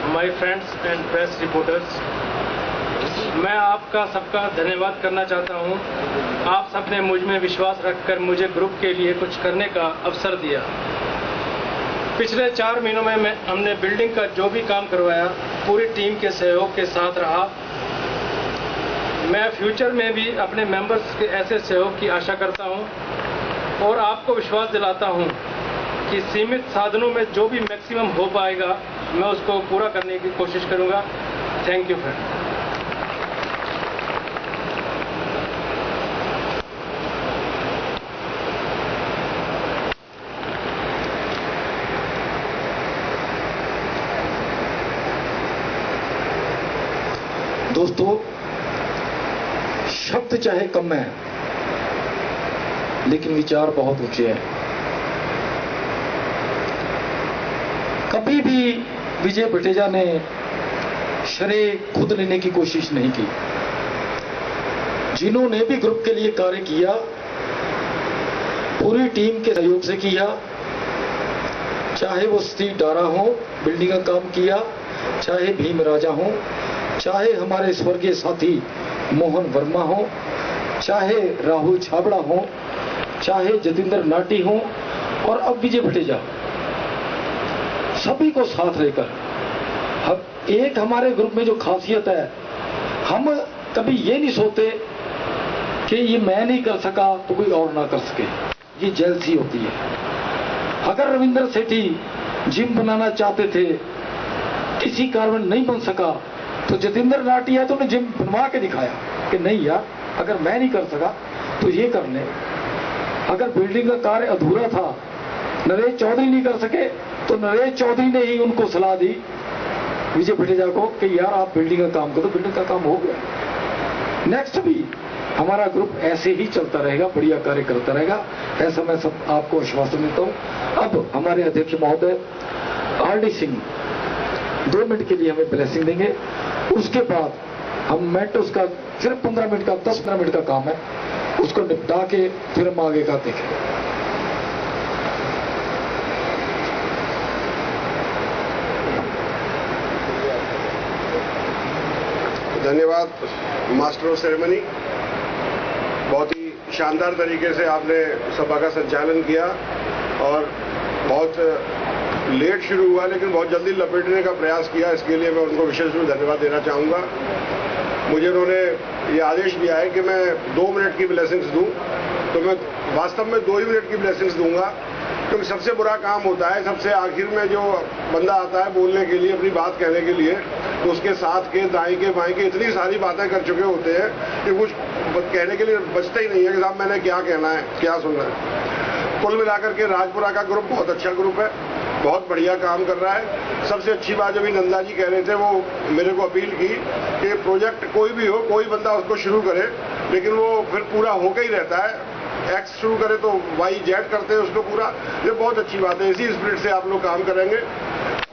My friends and press reporters, मैं आपका सबका धन्यवाद करना चाहता हूं। आप सबने मुझ में विश्वास रखकर मुझे ग्रुप के लिए कुछ करने का अवसर दिया। पिछले 4 महीनों में हमने बिल्डिंग का जो भी काम करवाया पूरी टीम के सहयोग के साथ रहा। मैं फ्यूचर में भी अपने मेंबर्स के ऐसे सहयोग की आशा करता हूं और आपको विश्वास दिलाता हूं कि सीमित साधनों में जो भी मैक्सिमम हो पाएगा मैं उसको पूरा करने की कोशिश करूंगा। Thank you friend. दोस्तों, शब्द चाहे कम है लेकिन विचार बहुत ऊंचे हैं। कभी भी विजय बटेजा ने श्रेय खुद लेने की कोशिश नहीं की। जिन्होंने भी ग्रुप के लिए कार्य किया पूरी टीम के सहयोग से किया, चाहे वो स्टीव डारा हो, बिल्डिंग का काम किया, चाहे भीम राजा हो, चाहे हमारे स्वर्गीय साथी मोहन वर्मा हो, चाहे राहुल छाबड़ा हो, चाहे जतिंदर नाटी हो और अब विजय बटेजा, सभी को साथ लेकर एक हमारे ग्रुप में जो खासियत है, हम कभी ये नहीं सोचते कि ये मैं नहीं कर सका तो कोई और ना कर सके। ये जेलसी होती है। अगर रविंद्र सेठी जिम बनाना चाहते थे, किसी कारण नहीं बन सका, तो जतिंदर नाटी है तो उन्हें जिम बनवा के दिखाया कि नहीं यार, अगर मैं नहीं कर सका तो ये कर ले। अगर बिल्डिंग का कार्य अधूरा था, नरेश चौधरी नहीं कर सके, तो नरेश चौधरी ने ही उनको सलाह दी विजय बटेजा को कि यार आप बिल्डिंग का काम करो। बिल्डिंग का काम हो गया। नेक्स्ट भी हमारा ग्रुप ऐसे ही चलता रहेगा, बढ़िया कार्य करता रहेगा, ऐसा मैं सब आपको आश्वासन देता हूं। अब हमारे अध्यक्ष महोदय आरडी सिंह 2 मिनट के लिए हमें ब्लेसिंग देंगे। उसके बाद हम मैटर्स का सिर्फ 15 मिनट का 10-15 मिनट का काम है, उसको निपटा के फिर हम आगे का देखें। धन्यवाद मास्टर ऑफ सेरेमनी। बहुत ही शानदार तरीके से आपने सभा का संचालन किया और बहुत लेट शुरू हुआ लेकिन बहुत जल्दी लपेटने का प्रयास किया। इसके लिए मैं उनको विशेष रूप से धन्यवाद देना चाहूँगा। मुझे उन्होंने ये आदेश दिया है कि मैं 2 मिनट की ब्लेसिंग्स दूं, तो मैं वास्तव में 2 ही मिनट की ब्लेसिंग्स दूंगा, क्योंकि सबसे बुरा काम होता है सबसे आखिर में जो बंदा आता है बोलने के लिए, अपनी बात कहने के लिए, तो उसके साथ के दाएं के बाएं के इतनी सारी बातें कर चुके होते हैं कि कुछ कहने के लिए बचता ही नहीं है कि साहब मैंने क्या कहना है, क्या सुनना है। कुल मिलाकर के राजपुरा का ग्रुप बहुत अच्छा ग्रुप है, बहुत बढ़िया काम कर रहा है। सबसे अच्छी बात जब नंदा जी कह रहे थे, वो मेरे को अपील की कि प्रोजेक्ट कोई भी हो, कोई बंदा उसको शुरू करे लेकिन वो फिर पूरा होकर ही रहता है। एक्स शुरू करे तो वाई जेड करते हैं उसको पूरा। ये बहुत अच्छी बात है। इसी स्पिरिट से आप लोग काम करेंगे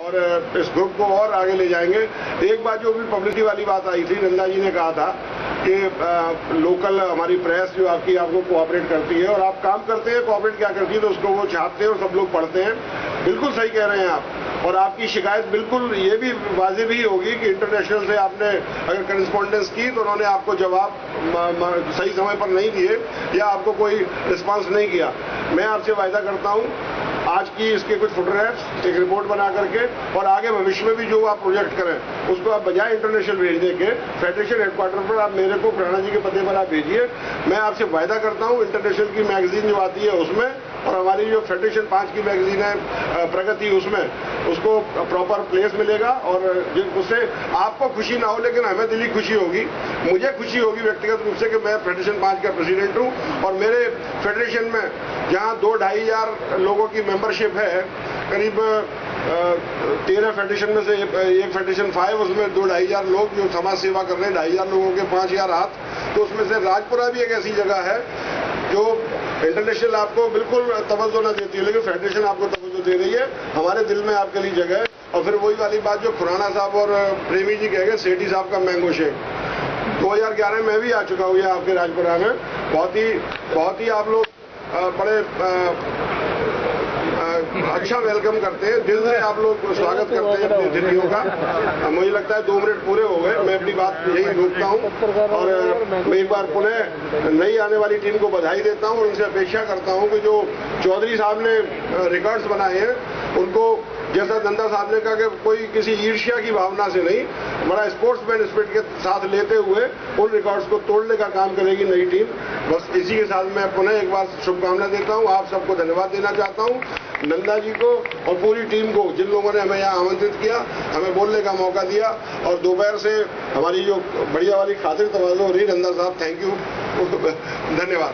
और इस ग्रुप को और आगे ले जाएंगे। एक बात जो भी पब्लिसिटी वाली बात आई थी, नंदा जी ने कहा था कि लोकल हमारी प्रेस जो आपको कोऑपरेट करती है और आप काम करते हैं, कोऑपरेट क्या करती है, तो उसको वो छापते हैं और सब लोग पढ़ते हैं। बिल्कुल सही कह रहे हैं आप। और आपकी शिकायत बिल्कुल ये भी वाजिब ही होगी कि इंटरनेशनल से आपने अगर करस्पॉन्डेंस की तो उन्होंने आपको जवाब सही समय पर नहीं दिए या आपको कोई रिस्पांस नहीं किया। मैं आपसे वायदा करता हूं आज की इसके कुछ फुटनोट्स एक रिपोर्ट बना करके और आगे भविष्य में भी जो आप प्रोजेक्ट करें उसको आप बजाय इंटरनेशनल भेजने के फेडरेशन हेडक्वार्टर पर आप मेरे को प्राणा जी के पते पर आप भेजिए। मैं आपसे वायदा करता हूं इंटरनेशनल की मैगजीन जो आती है उसमें और हमारी जो फेडरेशन 5 की मैगजीन है प्रगति, उसमें उसको प्रॉपर प्लेस मिलेगा और उससे आपको खुशी ना हो लेकिन हमें दिली खुशी होगी। मुझे खुशी होगी व्यक्तिगत रूप से कि मैं फेडरेशन 5 का प्रेसिडेंट हूं और मेरे फेडरेशन में जहां 2-2.5 हजार लोगों की मेंबरशिप है, करीब 13 फेडरेशन में से एक फेडरेशन 5, उसमें 2-2.5 हजार लोग जो समाज सेवा कर रहे हैं, 2.5 हजार लोगों के 5,000 हाथ, तो उसमें से राजपुरा भी एक ऐसी जगह है जो इंटरनेशनल आपको बिल्कुल तवज्जो न देती है लेकिन फेडरेशन आपको तवज्जो दे रही है। हमारे दिल में आपके लिए जगह है। और फिर वही वाली बात जो खुराना साहब और प्रेमी जी कह गए, सेठी साहब का मैंगो शेक 2011 में भी आ चुका हूँ आपके राजपुरा में। बहुत ही आप लोग बड़े अच्छा वेलकम करते हैं, दिल से आप लोग स्वागत करते हैं अपनी अतिथियों का। मुझे लगता है 2 मिनट पूरे हो गए, मैं अपनी बात यही रोकता हूं और मैं एक बार पुनः नई आने वाली टीम को बधाई देता हूं और उनसे अपेक्षा करता हूं कि जो चौधरी साहब ने रिकॉर्ड्स बनाए हैं उनको, जैसा नंदा साहब ने कहा कि कोई किसी ईर्ष्या की भावना से नहीं, बड़ा स्पोर्ट्समैन स्पिरिट के साथ लेते हुए उन रिकॉर्ड्स को तोड़ने का काम करेगी नई टीम। बस इसी के साथ मैं पुनः एक बार शुभकामना देता हूं, आप सबको धन्यवाद देना चाहता हूं, नंदा जी को और पूरी टीम को, जिन लोगों ने हमें यहाँ आमंत्रित किया, हमें बोलने का मौका दिया और दोपहर से हमारी जो बढ़िया वाली खातिर तवाज़ो हो रही, नंदा साहब थैंक यू, धन्यवाद।